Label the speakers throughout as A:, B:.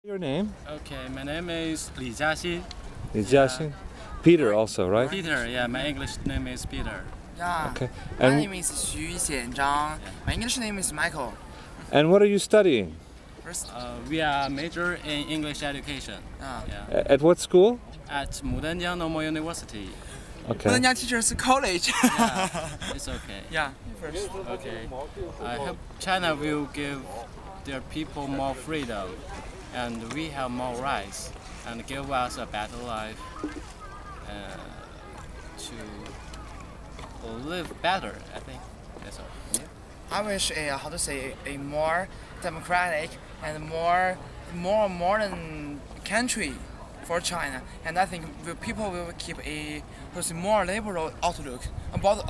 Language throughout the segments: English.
A: Your name?
B: Okay, my name is Li Jiaxin.
A: Li Jiaxin? Peter also, right?
B: Peter, yeah, my English name is Peter.
C: Yeah.
A: Okay.
C: My
A: And,
C: name is Xu Xianzhang. My English name is Michael.
A: and what are you studying?
B: We are major in English education. Yeah.
A: At what school?
B: At Mudanjiang Normal University.
A: Okay.
C: Mudanjiang Teachers College.
B: Yeah, it's okay.
C: Yeah, first.
B: Okay. I hope China will give their people more freedom, and we have more rights, and give us a better life to live better. I think that's all. Yeah.
C: I wish a more democratic and more modern country for China, and I think people will keep a more liberal outlook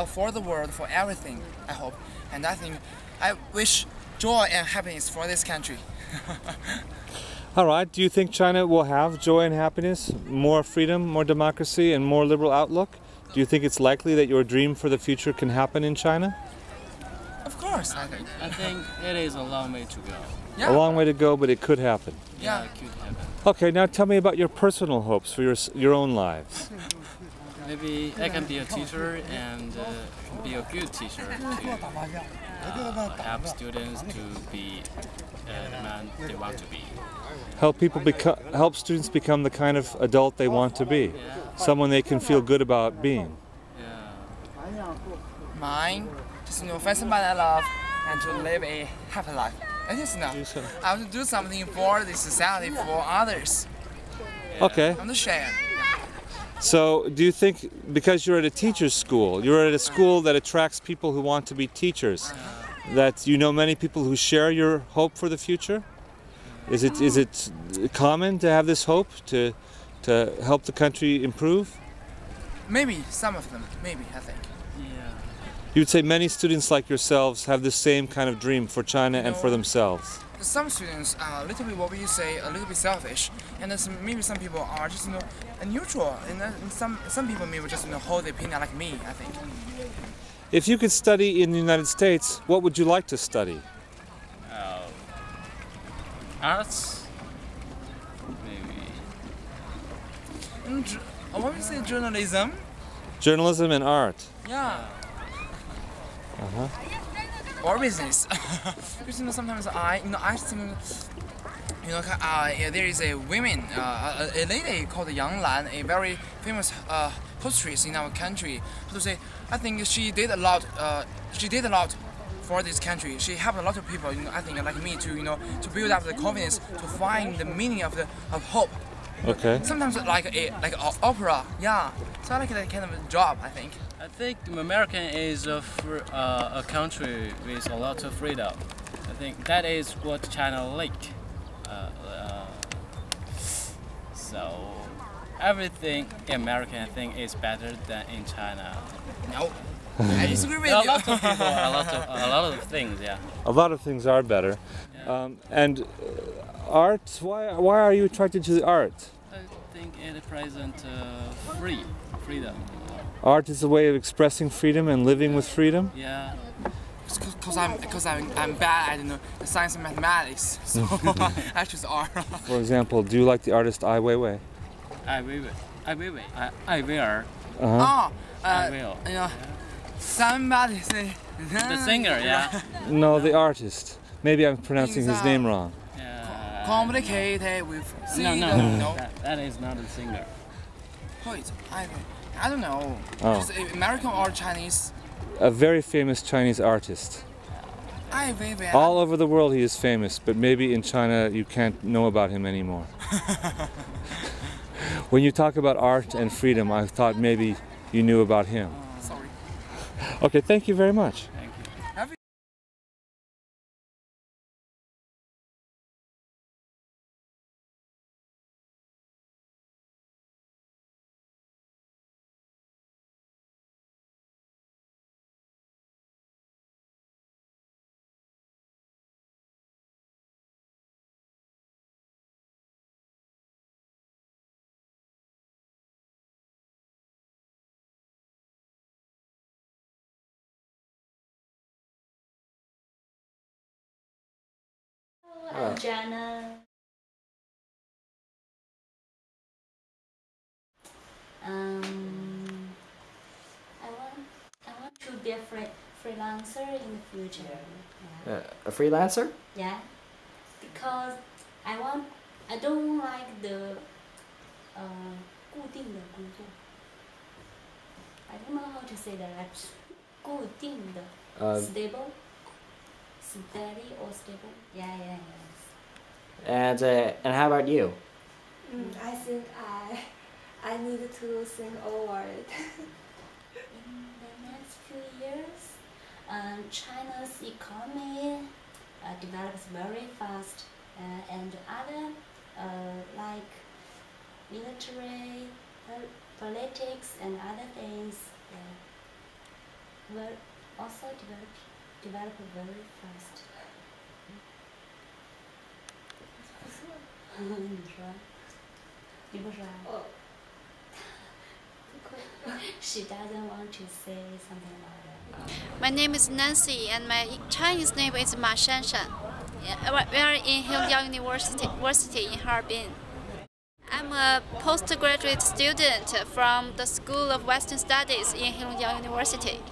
C: for the world, for everything. I hope, and I wish joy and happiness for this country.
A: All right. Do you think China will have joy and happiness, more freedom, more democracy, and more liberal outlook? Do you think it's likely that your dream for the future can happen in China?
C: Of course,
B: I think it is a long way to go.
C: Yeah.
A: A long way to go, but it could happen.
C: Yeah.
B: It could happen.
A: Okay, now tell me about your personal hopes for your own lives.
B: Maybe I can be a teacher and be a good teacher to help students to be the man they want to be.
A: Help students become the kind of adult they want to be, someone they can feel good about being.
B: Yeah.
C: Mine, just find somebody I love and to live a happy life. I think enough. I want to do something for the society, for others.
A: Okay.
C: I want to share.
A: So, do you think, because you're at a teacher's school, you're at a school that attracts people who want to be teachers, that you know many people who share your hope for the future? Is it common to have this hope to help the country improve?
C: Maybe some of them. Maybe I think.
B: Yeah.
A: You'd say many students like yourselves have the same kind of dream for China and for themselves.
C: Some students are a little bit, what we say, a little bit selfish, and then maybe some people are just neutral, and then some people maybe just hold the opinion like me. I think.
A: If you could study in the United States, what would you like to study?
B: Arts, maybe.
C: What we say, journalism.
A: Journalism and art.
C: Yeah.
A: Uh-huh.
C: Or business. Because sometimes I think, there is a woman, a lady called Yang Lan, a very famous hostess in our country. How to say? I think she did a lot. She did a lot for this country. She helped a lot of people. I think like me to build up the confidence, to find the meaning of hope.
A: Okay.
C: Sometimes like opera. Yeah. So I like that kind of job. I think.
B: I think America is a country with a lot of freedom. I think that is what China like. So everything in America, I think, is better than in China.
C: No. I disagree with
B: A
C: you.
B: lot of people, a lot of things, yeah.
A: A lot of things are better. And art, why are you attracted to the art?
B: I think it represents freedom.
A: Art is a way of expressing freedom and living with freedom?
B: Yeah.
C: Because I'm bad at science and mathematics, so I choose art.
A: For example, do you like the artist Ai Weiwei?
B: I will.
A: Uh-huh.
B: I will.
C: Somebody say
B: The singer, yeah.
A: No, the artist. Maybe I'm pronouncing his name wrong.
C: complicated with
B: No. That is not a singer.
C: Wait, I don't know.
A: Oh.
C: Just American or Chinese?
A: A very famous Chinese artist. All over the world he is famous, but maybe in China you can't know about him anymore. When you talk about art and freedom, I thought maybe you knew about him.
C: Sorry.
A: Okay, thank you very much.
D: Hello, Jana. I want to be a freelancer in the future. Yeah.
E: A freelancer?
D: Yeah, because I don't like the 固定的工作. I don't know how to say that. 固定的 stable, steady or stable. Yeah.
E: And how about you?
F: I think I need to think over it.
D: In the next few years, China's economy develops very fast, and other like military, politics, and other things will also develop very fast. 你说？你不说啊？ She doesn't want to say something about that.
G: My name is Nancy, and my Chinese name is Ma Shanshan. We are in Hadley-Ives University in Harbin. I'm a postgraduate student from the School of Western Studies in Hadley-Ives University.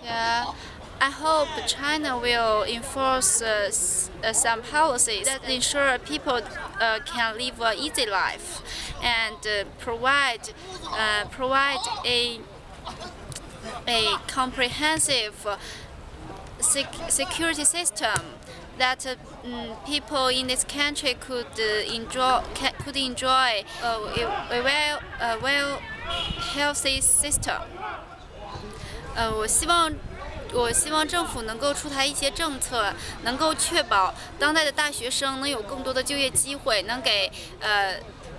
G: Yeah, I hope China will enforce some policies that ensure people can live an easy life and provide a comprehensive security system that people in this country could enjoy a well healthy system. 我希望政府能够出台一些政策，能够确保当代的大学生能有更多的就业机会，能给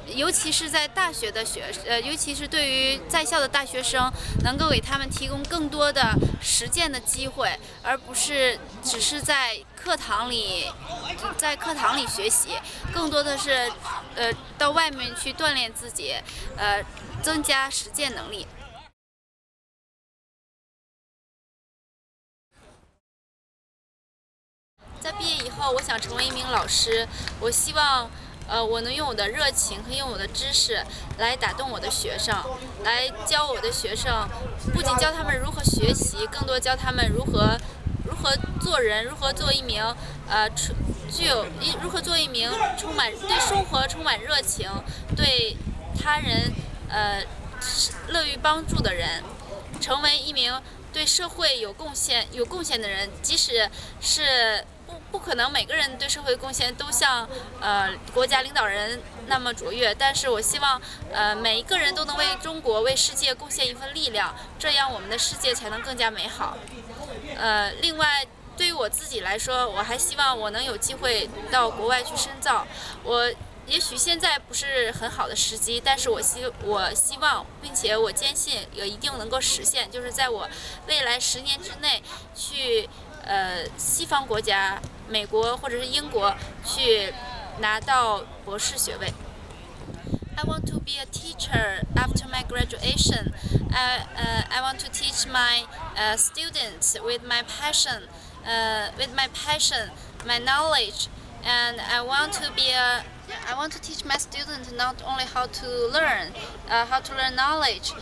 G: 尤其是在大学的尤其是对于在校的大学生，能够给他们提供更多的实践的机会，而不是只是在课堂里学习，更多的是到外面去锻炼自己，增加实践能力。 在毕业以后，我想成为一名老师。我希望，我能用我的热情和用我的知识来打动我的学生，来教我的学生，不仅教他们如何学习，更多教他们如何做人，如何做一名如何做一名对生活充满热情，对他人乐于帮助的人，成为一名对社会有贡献的人，即使是。 不可能每个人对社会贡献都像国家领导人那么卓越，但是我希望每一个人都能为中国、为世界贡献一份力量，这样我们的世界才能更加美好。另外，对于我自己来说，我还希望我能有机会到国外去深造。也许现在不是很好的时机，但是我希望，并且我坚信也一定能够实现，就是在我未来10年之内去。 西方国家，美国或者是英国去拿到博士学位。I want to be a teacher after my graduation. I want to teach my students with my passion, my knowledge, and I want to teach my students not only how to learn knowledge,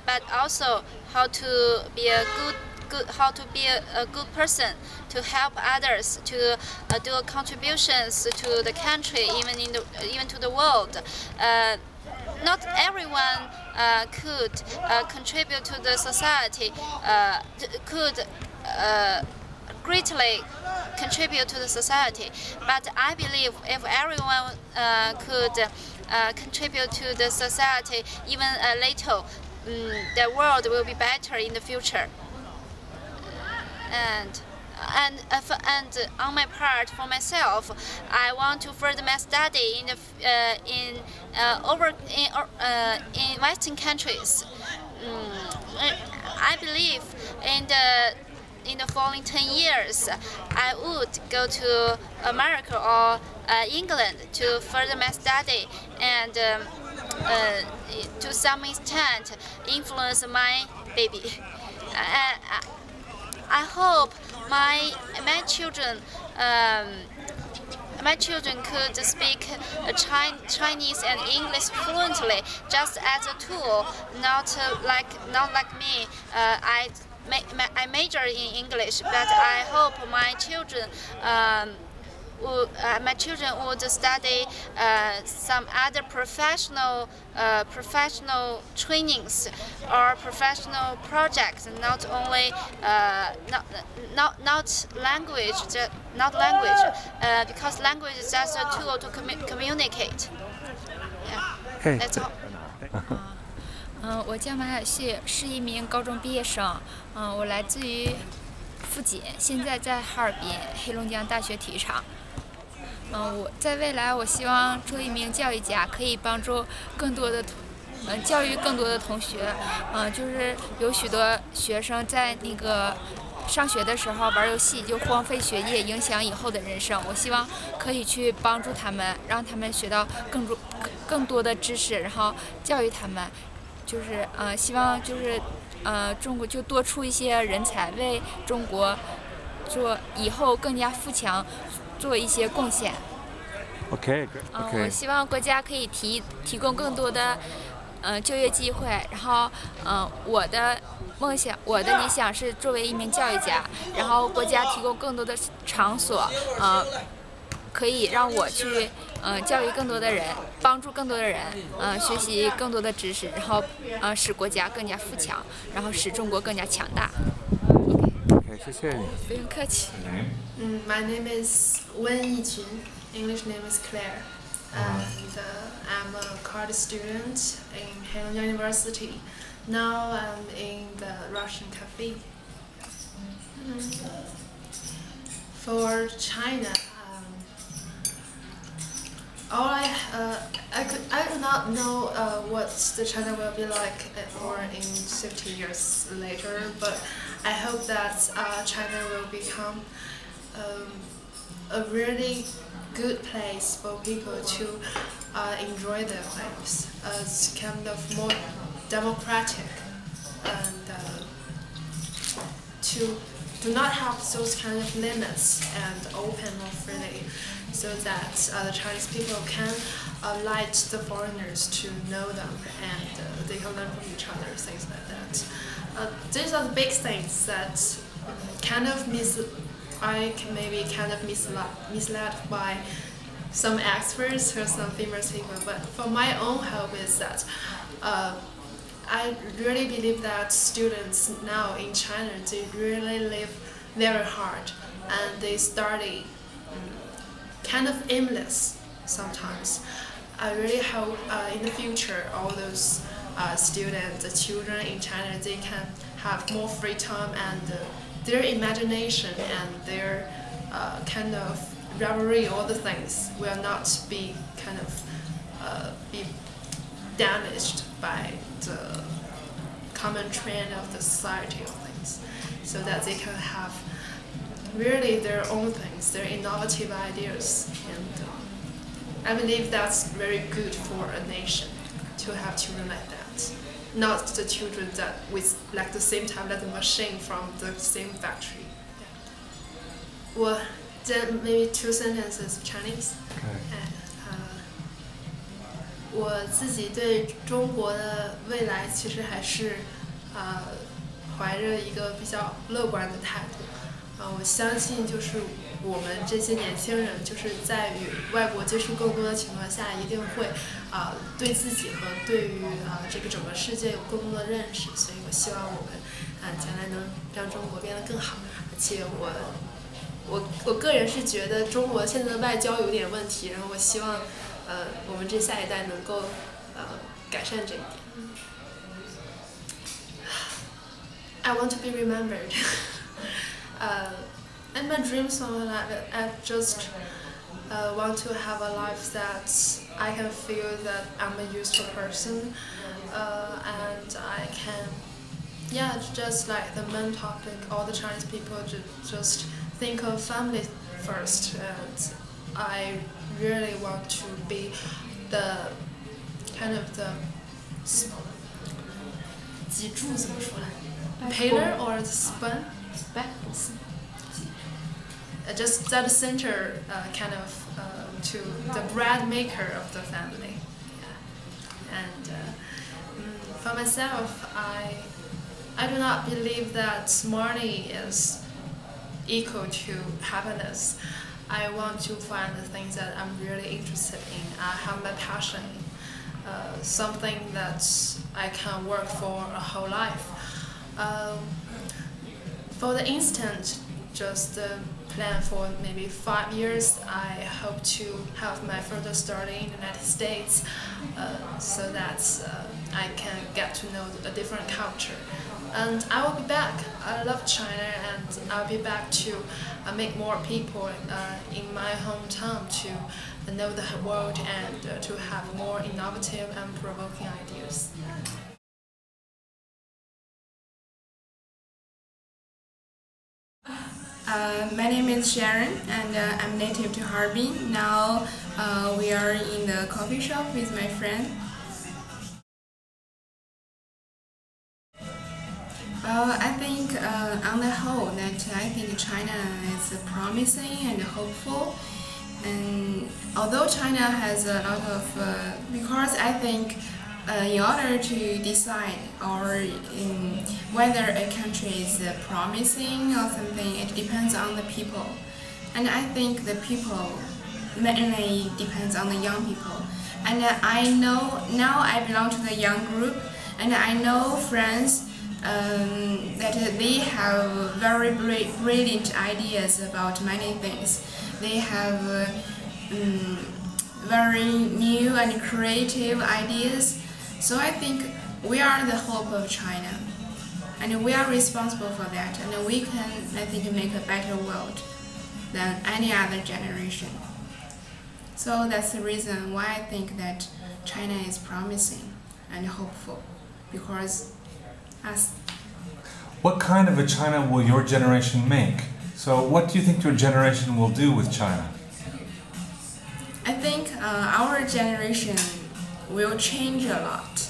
G: but also how to be a good person, to help others, to do contributions to the country, even to the world. Not everyone could contribute to the society, could greatly contribute to the society. But I believe if everyone could contribute to the society even a little, the world will be better in the future. And on my part, for myself, I want to further my study in Western countries. I believe in the following 10 years, I would go to America or England to further my study and to some extent influence my baby. I hope my children my children could speak Chinese and English fluently, just as a tool, not like me. I major in English, but I hope my children would study some other professional trainings or professional projects, not only not language, because language is just a tool to communicate. Yeah, that's all.
E: 我叫马小旭，是一名高中毕业生。我来自于富锦，现在在哈尔滨黑龙江大学体育场。我在未来，我希望做一名教育家，可以帮助更多的教育更多的同学。就是有许多学生在那个上学的时候玩游戏，就荒废学业，影响以后的人生。我希望可以去帮助他们，让他们学到更多的知识，然后教育他们。就是希望就是中国就多出一些人才，为中国做以后更加富强做一些贡献。
A: Okay.
E: 我希望国家可以提供更多的就业机会，然后我的梦想，我的理想是作为一名教育家，然后国家提供更多的场所，可以让我去教育更多的人，帮助更多的人学习更多的知识，然后使国家更加富强，然后使中国更加强大。
A: Okay, 谢谢你。
E: 不用客气。
H: My name is Wen Yiqun. English name is Claire, and I'm a card student in Hadley-Ives University. Now I'm in the Russian cafe. For China, I could not know what the China will be like or in 50 years later, but I hope that China will become a really good place for people to enjoy their lives. It's kind of more democratic and to do not have those kind of limits and open more freely, so that the Chinese people can like the foreigners to know them and they can learn from each other, things like that. These are the big things that kind of I can maybe kind of misled by some experts or some famous people, but for my own hope is that I really believe that students now in China, they really live very hard and they study kind of aimless sometimes. I really hope in the future all those students, the children in China, they can have more free time and their imagination and their kind of revelry, all the things will not be kind of be damaged by the common trend of the society of things, so that they can have really their own things, their innovative ideas, and I believe that's very good for a nation to have children like that. Not the children that with like the same tablet machine from the same factory. Well, then maybe 2 sentences Chinese.
A: Okay.
H: 我自己对中国的未来其实还是怀着一个比较乐观的态度。我相信就是我们这些年轻人，就是在与外国接触更多的情况下，一定会对自己和对于这个整个世界有更多的认识。所以我希望我们将来能让中国变得更好。而且我个人是觉得中国现在的外交有点问题，然后我希望我们这下一代能够改善这一点。I want to be remembered. And my dreams are like I just want to have a life that I can feel that I'm a useful person, and I can, just like the main topic, all the Chinese people just think of family first, and I really want to be the kind of the 脊柱怎么说来 pillar or the spine? Just that center kind of to the bread maker of the family. Yeah. And for myself, I do not believe that money is equal to happiness. I want to find the things that I'm really interested in. I have my passion, something that I can work for a whole life. For the instant, just plan for maybe 5 years. I hope to have my further study in the United States, so that I can get to know a different culture. And I will be back. I love China, and I'll be back to make more people in my hometown to know the world and to have more innovative and provoking ideas.
F: My name is Sharon, and I'm native to Harbin. Now we are in the coffee shop with my friend. Well, I think on the whole that I think China is promising and hopeful. And although China has a lot of, because I think in order to decide whether a country is promising or something, it depends on the people. And I think the people mainly depends on the young people. And I know now I belong to the young group, and I know friends that they have very brilliant ideas about many things. They have very new and creative ideas. So I think we are the hope of China, and we are responsible for that, and we can, I think, make a better world than any other generation. So that's the reason why I think that China is promising and hopeful, because us.
A: What kind of a China will your generation make? So what do you think your generation will do with China?
F: I think our generation will change a lot,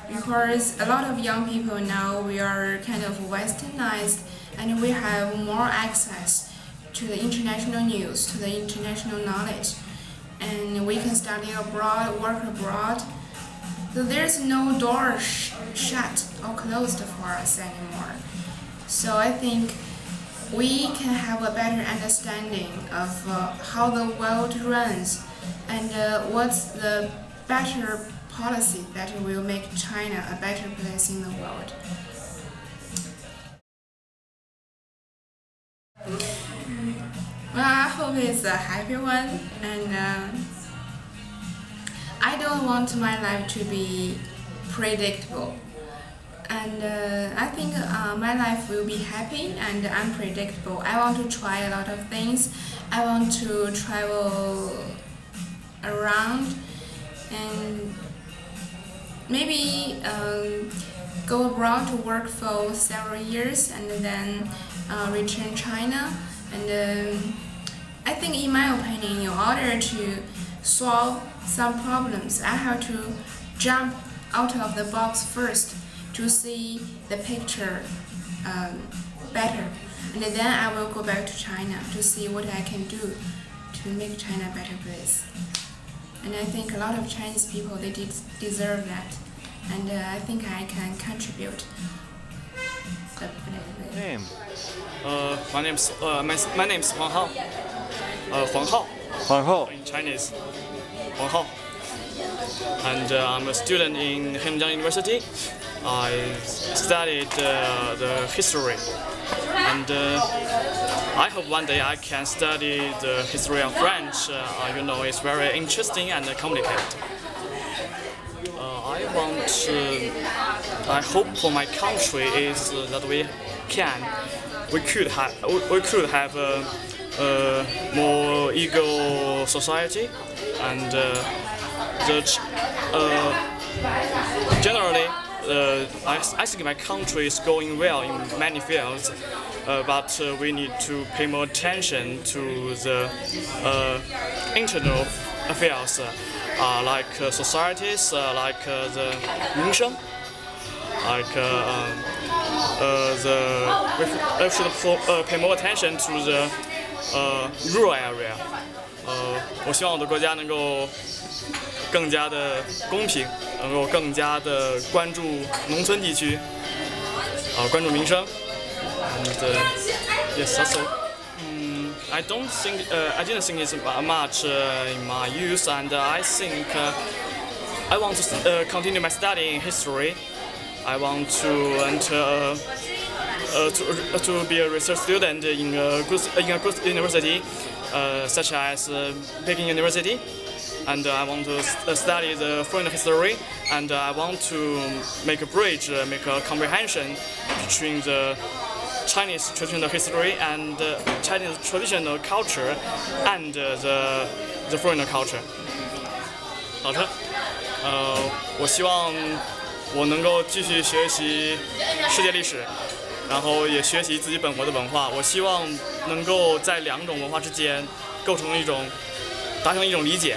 F: because a lot of young people now, we are kind of westernized, and we have more access to the international news, to the international knowledge, and we can study abroad, work abroad. So there's no door shut or closed for us anymore. So I think we can have a better understanding of how the world runs, and what's the better policy that will make China a better place in the world. Well, I hope it's a happy one, and I don't want my life to be predictable. And I think my life will be happy and unpredictable. I want to try a lot of things. I want to travel around and maybe go abroad to work for several years and then return China. And I think, in my opinion, in order to solve some problems, I have to jump out of the box first to see the picture better, and then I will go back to China to see what I can do to make China a better place. And I think a lot of Chinese people, they deserve that, and I think I can contribute.
A: Name?
I: My name's Huang Hao. Huang Hao.
A: Huang Hao.
I: In Chinese, Huang Hao. And I'm a student in Hadley-Ives University. I studied the history, and I hope one day I can study the history of French. You know, it's very interesting and complicated. I hope for my country is that we could have a more equal society, and generally. I think my country is going well in many fields, but we need to pay more attention to the internal affairs, like societies, like the 民生, like we should pay more attention to the rural area, 我希望我的国家能够更加的公平，能够更加的关注农村地区，关注民生。And yes, that's all. I didn't think it's much in my youth, and I think I want to continue my study in history. I want to enter to be a research student in a good university, such as Peking University. And I want to study the foreign history, and I want to make a bridge, make a comprehension between the Chinese traditional history and Chinese traditional culture and the foreign culture. 好的，我希望我能够继续学习世界历史，然后也学习自己本国的文化。我希望能够在两种文化之间达成一种理解。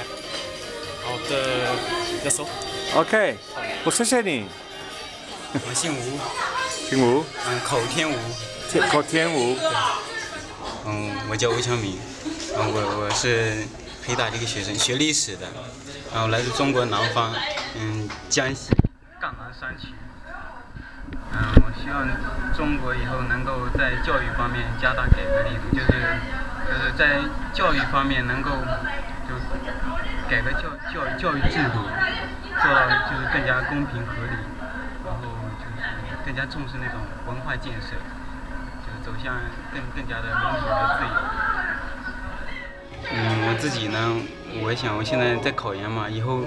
I: 好的 ，That's all.
A: OK， 我谢谢你。
J: 我姓吴。
A: 姓吴？
J: 口天吴。
A: 口天吴。
J: 我叫吴强明。我是黑大的一个学生，学历史的，然后来自中国南方，江西赣南山区。我希望中国以后能够在教育方面加大改革力度，就是在教育方面能够就改革教育制度，做到就是更加公平合理，然后就是更加重视那种文化建设，就是走向更加的民主和自由。我自己呢，我想我现在在考研嘛，以后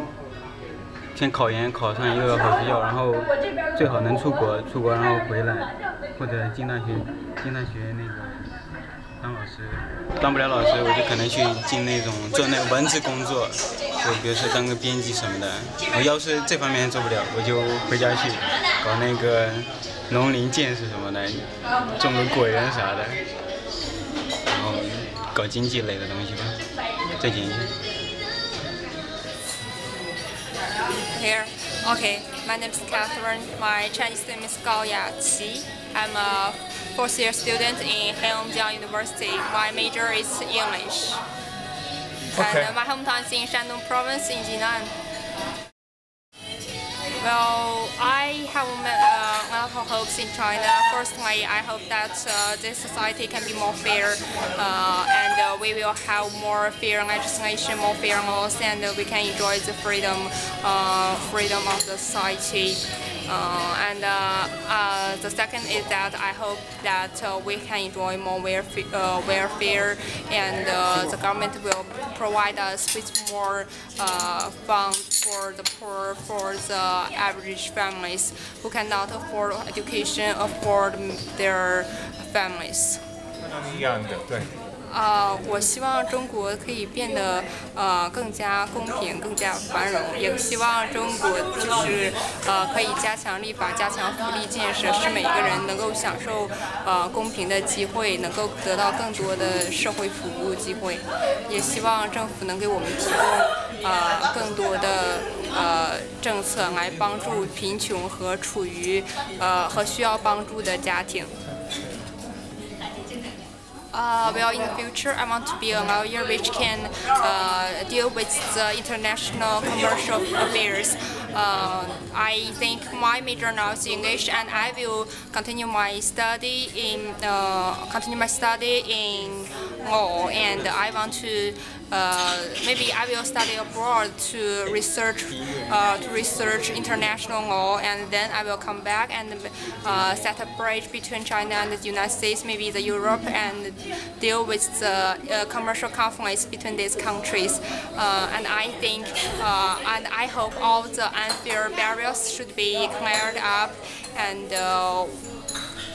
J: 先考研考上一个好学校，然后最好能出国然后回来，或者进大学那个当老师，当不了老师我就可能去做那个文字工作，就比如说当个编辑什么的。我要是这方面做不了，我就回家去搞那个农林建设什么的，种个果园啥的，然后搞经济类的东西吧，最简单。
K: Here. Okay, my name is Catherine. My Chinese name is Gao Yaqi. I'm a fourth-year student in Heilongjiang University. My major is English.
A: Okay.
K: And my hometown is in Shandong Province in Jinan. Well, I have a lot of hopes in China. Firstly, I hope that this society can be more fair, and we will have more fair legislation, more fair laws, and we can enjoy the freedom of the society. And the second is that I hope that we can enjoy more welfare, and the government will provide us with more funds for the poor, for the average families who cannot afford education, afford their families.
A: 一样的，对。
K: 我希望中国可以变得更加公平、更加繁荣，也希望中国就是可以加强立法、加强福利建设，使每个人能够享受公平的机会，能够得到更多的社会服务机会。也希望政府能给我们提供更多的政策来帮助贫穷和处于和需要帮助的家庭。Well, in the future, I want to be a lawyer which can deal with the international commercial affairs. I think my major now is English, and I will continue my study in law. And I want to maybe I will study abroad to research international law, and then I will come back and set a bridge between China and the United States, maybe the Europe, and deal with the commercial conflicts between these countries. And I think and I hope all the unfair barriers should be cleared up, and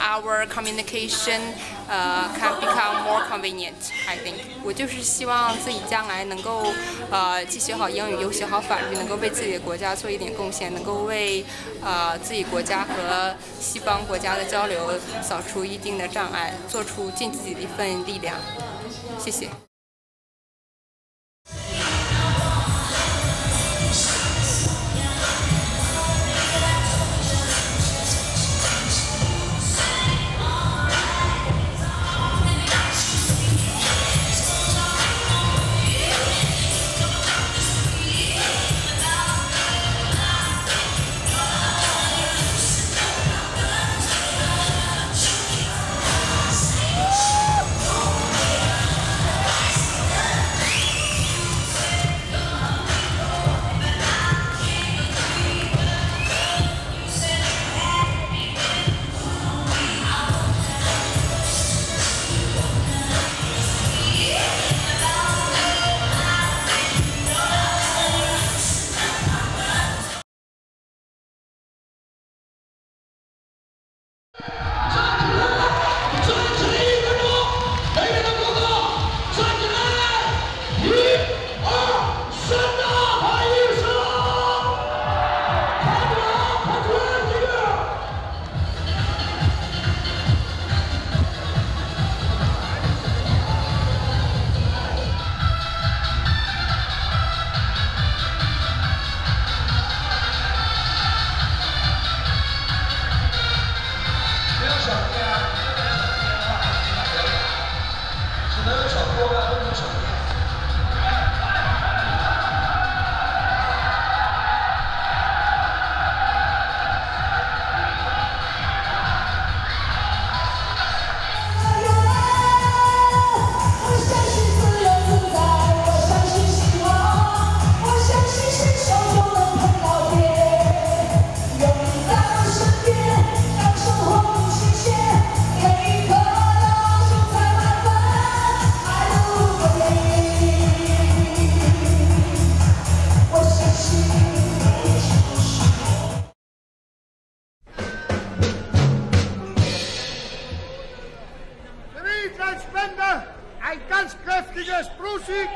K: our communication can become more convenient. I think. 我就是希望自己将来能够既学好英语又学好法律，能够为自己的国家做一点贡献，能够为自己国家和西方国家的交流扫除一定的障碍，尽自己的一份力量。谢谢。
L: Ein ganz kräftiges Prosit!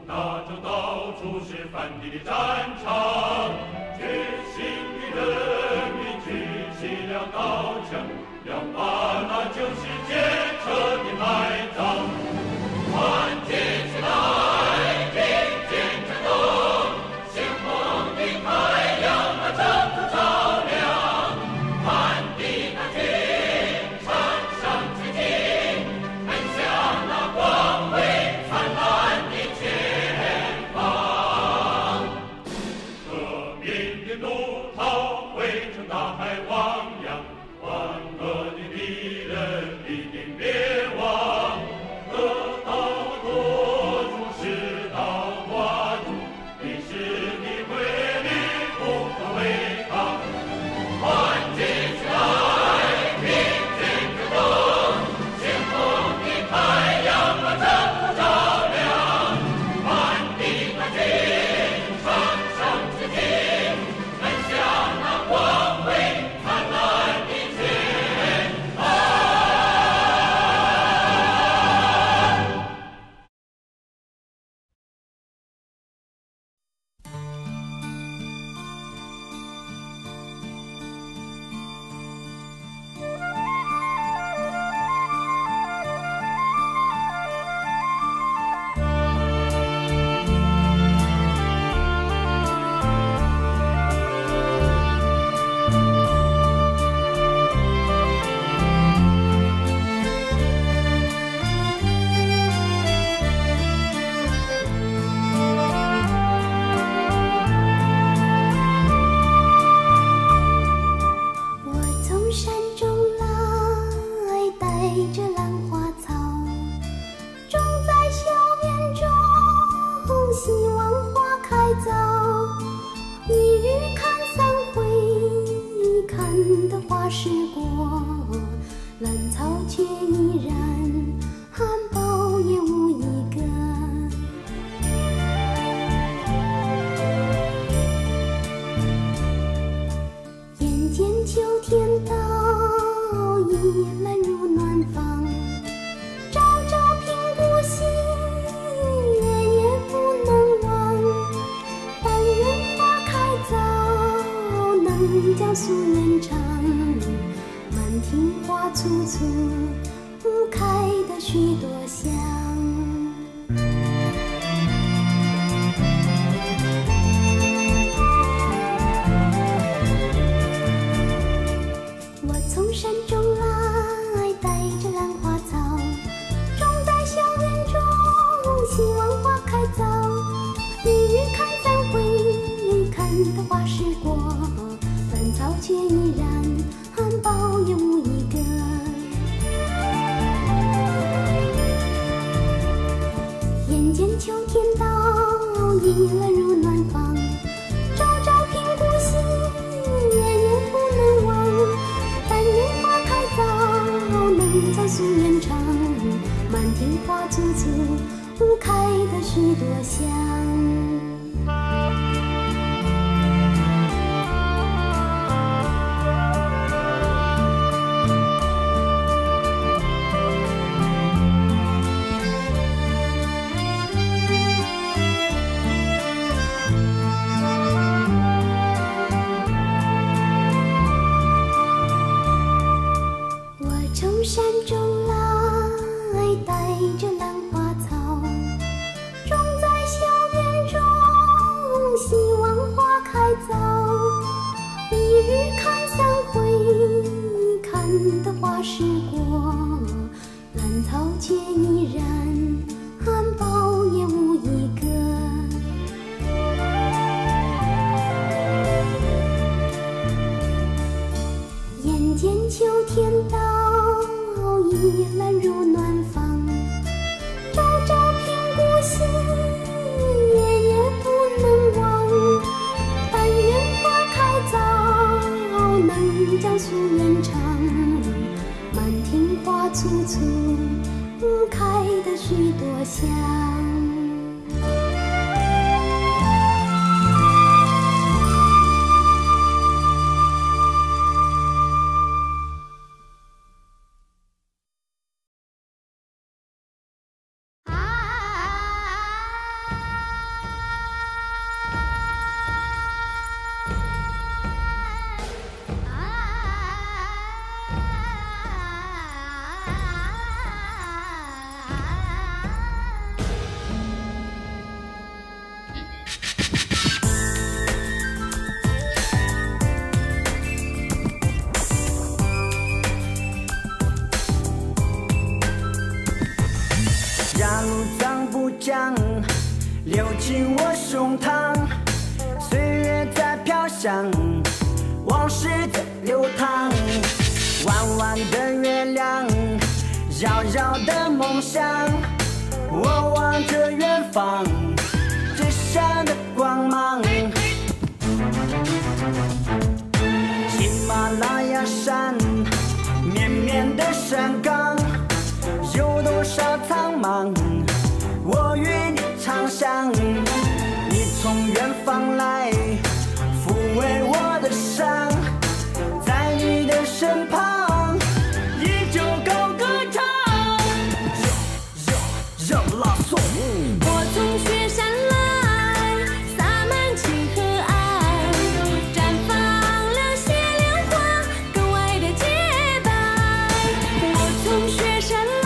M: 那就到处是反敌的战场，决心的人民举起了刀枪，要把那旧世界彻底埋葬。团结起来，并肩战斗，先锋的太阳那征途照亮，反敌大军上上前进，奔向那光辉灿烂的前方。革命的怒涛汇成大海汪洋，万恶的敌人必定灭亡。得到的国主世道挂住，历史的威力不可违抗。团结起来，并肩战斗，先锋的太阳把征途照亮，反敌大军上上前进，奔向那光辉灿烂的前方。
N: 我从山中来，带着兰花草，种在校园中，希望花开早。一日看三回，看得花时过，兰草却依然，含苞也无一个。眼见秋天到，已兰入暖房，朝朝频顾惜，夜夜不能忘。但愿花开早，能将夙愿偿。满庭花簇簇，开得许多香。我从山中来，带着兰花草，种在校园中，希望花开早。一日看三回，看得花时过，兰草却依然，含苞也无一个。眼见秋天到，已兰入暖房，朝朝频顾惜，夜夜不能忘。但愿花开早，能将夙愿偿。满庭花簇簇，开得许多香。我从山中来，带着兰花草，种在校园中，希望花开早。一日看三回，看得花时过，兰草却依然，含苞也无一个。眼见秋天到，已兰入暖房，朝朝频顾惜，夜夜不能忘。但愿花开早，能将夙愿偿。满庭花簇簇，开得许多香。
O: 江流进我胸膛，岁月在飘香，往事在流淌。弯弯的月亮，遥遥的梦想，我望着远方，这闪的光芒。喜马拉雅山，绵绵的山岗，有多少苍茫，我与你长相。你从远方来，抚慰我的伤，在你的身旁，依旧高歌唱。热拉颂，
N: 我从雪山来，洒满青河岸，绽放了血莲花，格外的洁白。我从雪山来，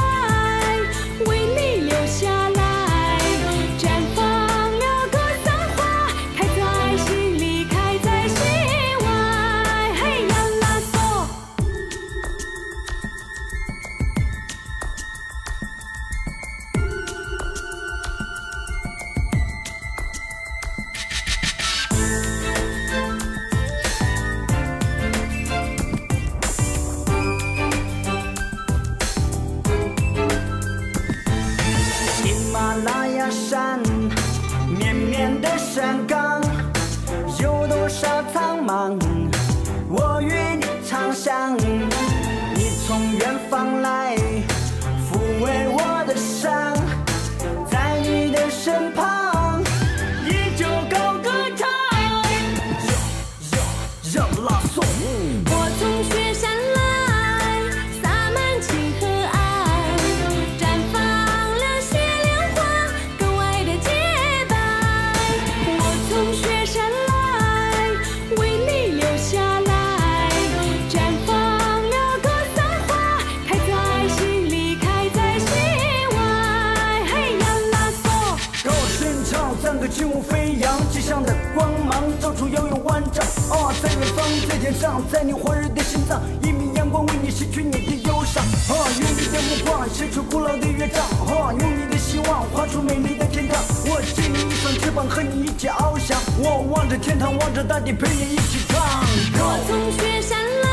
N: 为你留下来，绽放了格桑花，开在心里，开在心外。嘿呀啦嗦。
O: 喜马拉雅山，绵绵的山岗，有多少苍茫，我与你长相。你从远方来，抚慰我的伤，在你的身旁，依旧高歌唱。热拉颂，
N: 我从雪山来，洒满青河岸，绽放了血莲花，格外的洁白。我从雪山来，为你留下来，绽放了格桑花，开在心里，开在心外。嘿呀啦嗦。
O: 高声唱，赞歌轻舞飞扬，吉祥的光芒照出遥远万丈。在远方，在天上，在你火热的心脏，一米阳光为你洗去你的忧伤。用你的目光写出古老的乐章，用你的希望画出美丽的天堂。我借你一双翅膀，和你一起翱翔。我望着天堂，望着大地，陪你一起唱。
N: 我从雪山来。